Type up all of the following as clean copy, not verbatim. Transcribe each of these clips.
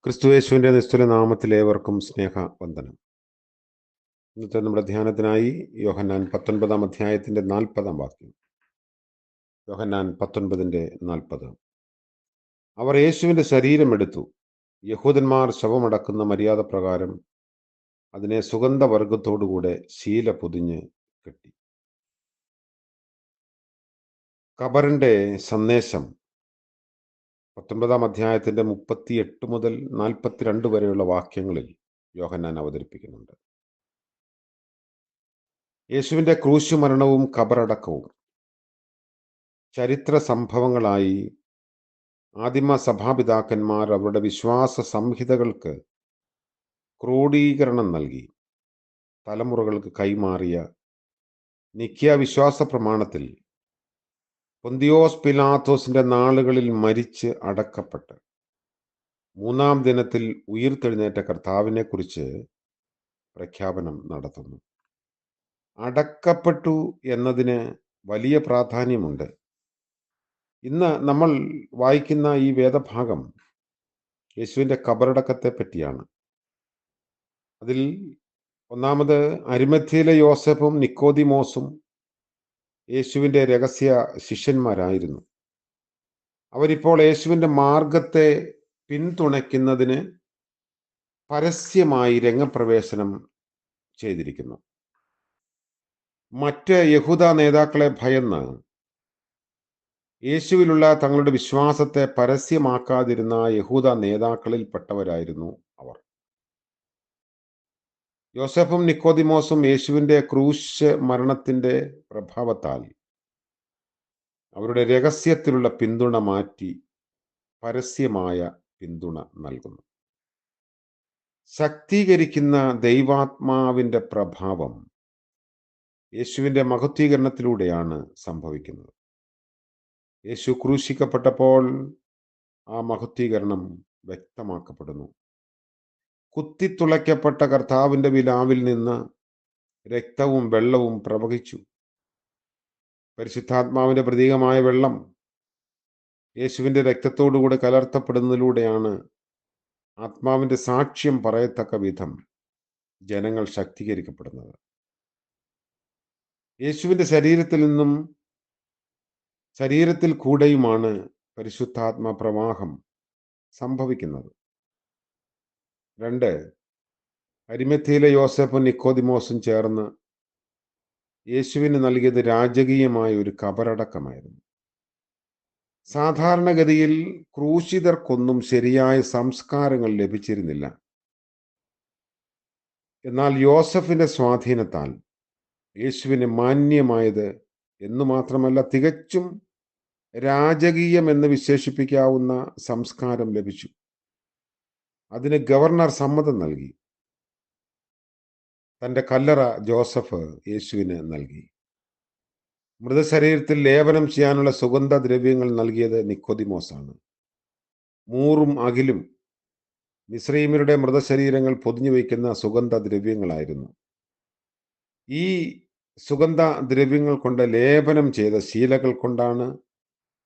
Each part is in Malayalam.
ക്രിസ്തുയേശുവിൻ്റെ നിസ്തുല നാമത്തിൽ ഏവർക്കും സ്നേഹവന്ദനം. ഇന്നത്തെ നമ്മുടെ ധ്യാനത്തിനായി യോഹന്നാൻ 19 അധ്യായത്തിൻ്റെ 40 വാക്യം. യോഹന്നാൻ 19:40. അവർ യേശുവിൻ്റെ ശരീരം എടുത്തു. യഹൂദന്മാർ ശവമടക്കുന്ന മര്യാദ പ്രകാരം അതിനെ സുഗന്ധവർഗത്തോടുകൂടെ ശീല പൊതിഞ്ഞ് കെട്ടി. ഖബറിൻ്റെ സന്ദേശം 19 അധ്യായത്തിൻ്റെ 38 മുതൽ 42 വരെയുള്ള വാക്യങ്ങളിൽ യോഹന്നാൻ അവതരിപ്പിക്കുന്നുണ്ട്. യേശുവിൻ്റെ ക്രൂശുമരണവും ഖബറടക്കവും ചരിത്ര സംഭവങ്ങളായി ആദിമ സഭാപിതാക്കന്മാർ അവരുടെ വിശ്വാസ സംഹിതകൾക്ക് ക്രോഡീകരണം നൽകി തലമുറകൾക്ക് കൈമാറിയ നിഖ്യ വിശ്വാസ പ്രമാണത്തിൽ പൊന്തിയോസ് പിലാത്തോസിന്റെ നാളുകളിൽ മരിച്ച് അടക്കപ്പെട്ട് 3-ാം ദിനത്തിൽ ഉയിർത്തെഴുന്നേറ്റ കർത്താവിനെ കുറിച്ച് പ്രഖ്യാപനം നടത്തുന്നു. അടക്കപ്പെട്ടു എന്നതിന് വലിയ പ്രാധാന്യമുണ്ട്. ഇന്ന് നമ്മൾ വായിക്കുന്ന ഈ വേദഭാഗം യേശുവിൻ്റെ ഖബറടക്കത്തെ പറ്റിയാണ്. അതിൽ ഒന്നാമത് അരിമഥ്യയിലെ യോസഫും നിക്കോദിമോസും യേശുവിൻ്റെ രഹസ്യ ശിഷ്യന്മാരായിരുന്നു. അവരിപ്പോൾ യേശുവിൻ്റെ മാർഗത്തെ പിന്തുണയ്ക്കുന്നതിന് പരസ്യമായി രംഗപ്രവേശനം ചെയ്തിരിക്കുന്നു. മറ്റ് യഹൂദ നേതാക്കളെ ഭയന്ന് യേശുവിലുള്ള തങ്ങളുടെ വിശ്വാസത്തെ പരസ്യമാക്കാതിരുന്ന യഹൂദ നേതാക്കളിൽപ്പെട്ടവരായിരുന്നു അവർ. യോസഫും നിക്കോദിമോസും യേശുവിൻ്റെ ക്രൂശ് മരണത്തിൻ്റെ പ്രഭാവത്താൽ അവരുടെ രഹസ്യത്തിലുള്ള പിന്തുണ മാറ്റി പരസ്യമായ പിന്തുണ നൽകുന്നു. ശക്തീകരിക്കുന്ന ദൈവാത്മാവിൻ്റെ പ്രഭാവം യേശുവിൻ്റെ മഹത്വീകരണത്തിലൂടെയാണ് സംഭവിക്കുന്നത്. യേശു ക്രൂശിക്കപ്പെട്ടപ്പോൾ ആ മഹത്വീകരണം വ്യക്തമാക്കപ്പെടുന്നു. കുത്തിത്തുളയ്ക്കപ്പെട്ട കർത്താവിൻ്റെ വിലാവിൽ നിന്ന് രക്തവും വെള്ളവും പ്രവഹിച്ചു. പരിശുദ്ധാത്മാവിൻ്റെ പ്രതീകമായ വെള്ളം യേശുവിൻ്റെ രക്തത്തോടുകൂടെ കലർത്തപ്പെടുന്നതിലൂടെയാണ് ആത്മാവിൻ്റെ സാക്ഷ്യം പറയത്തക്ക വിധം ജനങ്ങൾ ശക്തീകരിക്കപ്പെടുന്നത്. യേശുവിൻ്റെ ശരീരത്തിൽ കൂടെയുമാണ് പരിശുദ്ധാത്മ പ്രവാഹം സംഭവിക്കുന്നത്. 2. അരിമഥ്യയിലെ യോസഫും നിക്കോദിമോസും ചേർന്ന് യേശുവിന് നൽകിയത് രാജകീയമായ ഒരു ഖബറടക്കമായിരുന്നു. സാധാരണഗതിയിൽ ക്രൂശിതർക്കൊന്നും ശരിയായ സംസ്കാരങ്ങൾ ലഭിച്ചിരുന്നില്ല. എന്നാൽ യോസഫിന്റെ സ്വാധീനത്താൽ യേശുവിന് മാന്യമായത് എന്നു മാത്രമല്ല തികച്ചും രാജകീയമെന്ന് വിശേഷിപ്പിക്കാവുന്ന സംസ്കാരം ലഭിച്ചു. അതിന് ഗവർണർ സമ്മതം നൽകി. തൻ്റെ കല്ലറ ജോസഫ് യേശുവിന് നൽകി. മൃതശരീരത്തിൽ ലേപനം ചെയ്യാനുള്ള സുഗന്ധദ്രവ്യങ്ങൾ നൽകിയത് നിക്കോദിമോസാണ്. മൂറും അകിലും മിസ്രയീമ്യരുടെ മൃതശരീരങ്ങൾ പൊതിഞ്ഞു വയ്ക്കുന്ന സുഗന്ധദ്രവ്യങ്ങളായിരുന്നു. ഈ സുഗന്ധദ്രവ്യങ്ങൾ കൊണ്ട് ലേപനം ചെയ്ത ശീലകൾ കൊണ്ടാണ്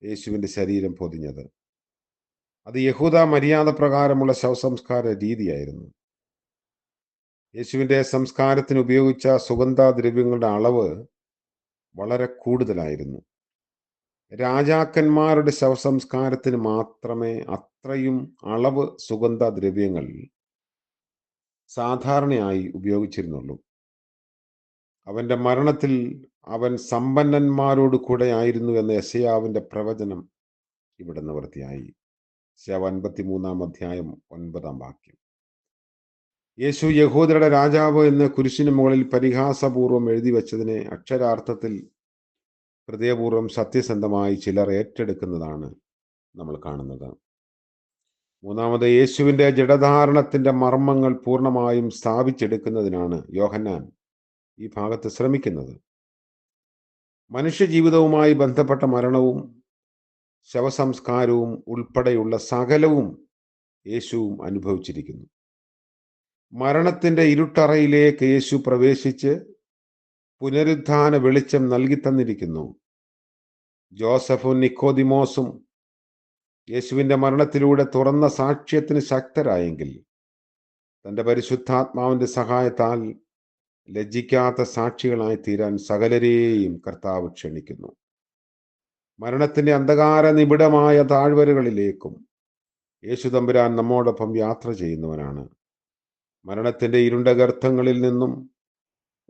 യേശുവിൻ്റെ ശരീരം പൊതിഞ്ഞത്. അത് യഹൂദ മര്യാദ പ്രകാരമുള്ള ശവസംസ്കാര രീതിയായിരുന്നു. യേശുവിൻ്റെ സംസ്കാരത്തിന് ഉപയോഗിച്ച സുഗന്ധദ്രവ്യങ്ങളുടെ അളവ് വളരെ കൂടുതലായിരുന്നു. രാജാക്കന്മാരുടെ ശവസംസ്കാരത്തിന് മാത്രമേ അത്രയും അളവ് സുഗന്ധദ്രവ്യങ്ങൾ സാധാരണയായി ഉപയോഗിച്ചിരുന്നുള്ളൂ. അവൻ്റെ മരണത്തിൽ അവൻ സമ്പന്നന്മാരോട് കൂടെ ആയിരുന്നു എന്ന യെശയ്യാവിൻ്റെ പ്രവചനം ഇവിടെ നിവൃത്തിയായി. 53 അധ്യായം 9 വാക്യം. യേശു യഹൂദരുടെ രാജാവ് എന്ന് കുരിശിന് മുകളിൽ പരിഹാസപൂർവ്വം എഴുതി വച്ചതിനെ അക്ഷരാർത്ഥത്തിൽ ഹൃദയപൂർവ്വം സത്യസന്ധമായി ചിലർ ഏറ്റെടുക്കുന്നതാണ് നമ്മൾ കാണുന്നത്. 3. യേശുവിൻ്റെ ജഡധാരണത്തിൻ്റെ മർമ്മങ്ങൾ പൂർണ്ണമായും സ്ഥാപിച്ചെടുക്കുന്നതിനാണ് യോഹന്നാൻ ഈ ഭാഗത്ത് ശ്രമിക്കുന്നത്. മനുഷ്യജീവിതവുമായി ബന്ധപ്പെട്ട മരണവും ശവസംസ്കാരവും ഉൾപ്പെടെയുള്ള സകലവും യേശുവും അനുഭവിച്ചിരിക്കുന്നു. മരണത്തിൻ്റെ ഇരുട്ടറയിലേക്ക് യേശു പ്രവേശിച്ച് പുനരുത്ഥാന വെളിച്ചം നൽകി തന്നിരിക്കുന്നു. ജോസഫും നിക്കോദിമോസും യേശുവിൻ്റെ മരണത്തിലൂടെ തുറന്ന സാക്ഷ്യത്തിന് ശക്തരായെങ്കിൽ തൻ്റെ പരിശുദ്ധാത്മാവിൻ്റെ സഹായത്താൽ ലജ്ജിക്കാത്ത സാക്ഷികളായി തീരാൻ സകലരെയും കർത്താവ് ക്ഷണിക്കുന്നു. മരണത്തിൻ്റെ അന്ധകാര നിബിഡമായ താഴ്വരകളിലേക്കും യേശു തമ്പുരാൻ നമ്മോടൊപ്പം യാത്ര ചെയ്യുന്നവനാണ്. മരണത്തിൻ്റെ ഇരുണ്ട ഗർത്തങ്ങളിൽ നിന്നും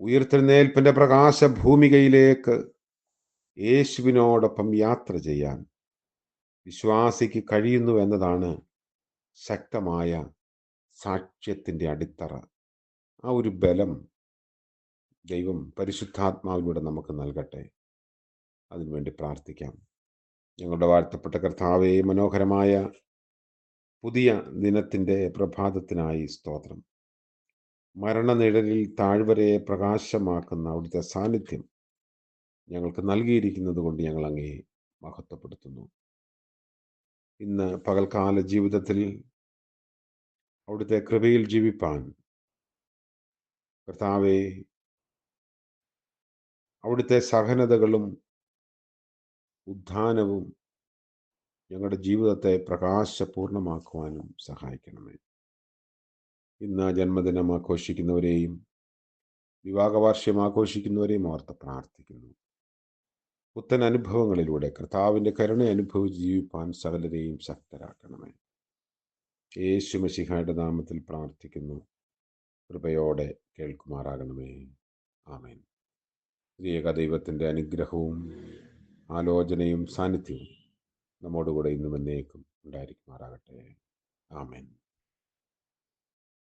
ഉയിർത്തെഴുന്നേൽപ്പിൻ്റെ പ്രകാശ ഭൂമികയിലേക്ക് യേശുവിനോടൊപ്പം യാത്ര ചെയ്യാൻ വിശ്വാസിക്ക് കഴിയുന്നു എന്നതാണ് ശക്തമായ സാക്ഷ്യത്തിൻ്റെ അടിത്തറ. ആ ഒരു ബലം ദൈവം പരിശുദ്ധാത്മാവിലൂടെ നമുക്ക് നൽകട്ടെ. അതിനുവേണ്ടി പ്രാർത്ഥിക്കാം. ഞങ്ങളുടെ വാഴ്ത്തപ്പെട്ട കർത്താവേ, മനോഹരമായ പുതിയ ദിനത്തിൻ്റെ പ്രഭാതത്തിനായി സ്തോത്രം. മരണനിഴലിൽ താഴ്വരയെ പ്രകാശമാക്കുന്ന അവിടുത്തെ സാന്നിധ്യം ഞങ്ങൾക്ക് നൽകിയിരിക്കുന്നത് കൊണ്ട് ഞങ്ങൾ അങ്ങയെ മഹത്വപ്പെടുത്തുന്നു. ഇന്ന് പകൽക്കാല ജീവിതത്തിൽ അവിടുത്തെ കൃപയിൽ ജീവിപ്പാൻ കർത്താവേ, അവിടുത്തെ സഹനതകളും ഉദ്ധാനവും ഞങ്ങളുടെ ജീവിതത്തെ പ്രകാശപൂർണമാക്കുവാനും സഹായിക്കണമേ. ഇന്ന് ജന്മദിനം ആഘോഷിക്കുന്നവരെയും വിവാഹവാർഷികം ആഘോഷിക്കുന്നവരെയും ഓർത്ത് പ്രാർത്ഥിക്കുന്നു. പുത്തൻ അനുഭവങ്ങളിലൂടെ കർത്താവിൻ്റെ കരുണ അനുഭവിച്ച് ജീവിപ്പാൻ സകലരെയും ശക്തരാക്കണമേ. യേശു മശിഹായുടെ നാമത്തിൽ പ്രാർത്ഥിക്കുന്നു. കൃപയോടെ കേൾക്കുമാറാകണമേ. ആമേൻ. ഏക ദൈവത്തിൻ്റെ അനുഗ്രഹവും ആലോചനയും സാന്നിധ്യവും നമ്മോടുകൂടെ ഇന്നും എന്നേക്കും ഉണ്ടായിരിക്കുമാറാകട്ടെ. ആമേൻ.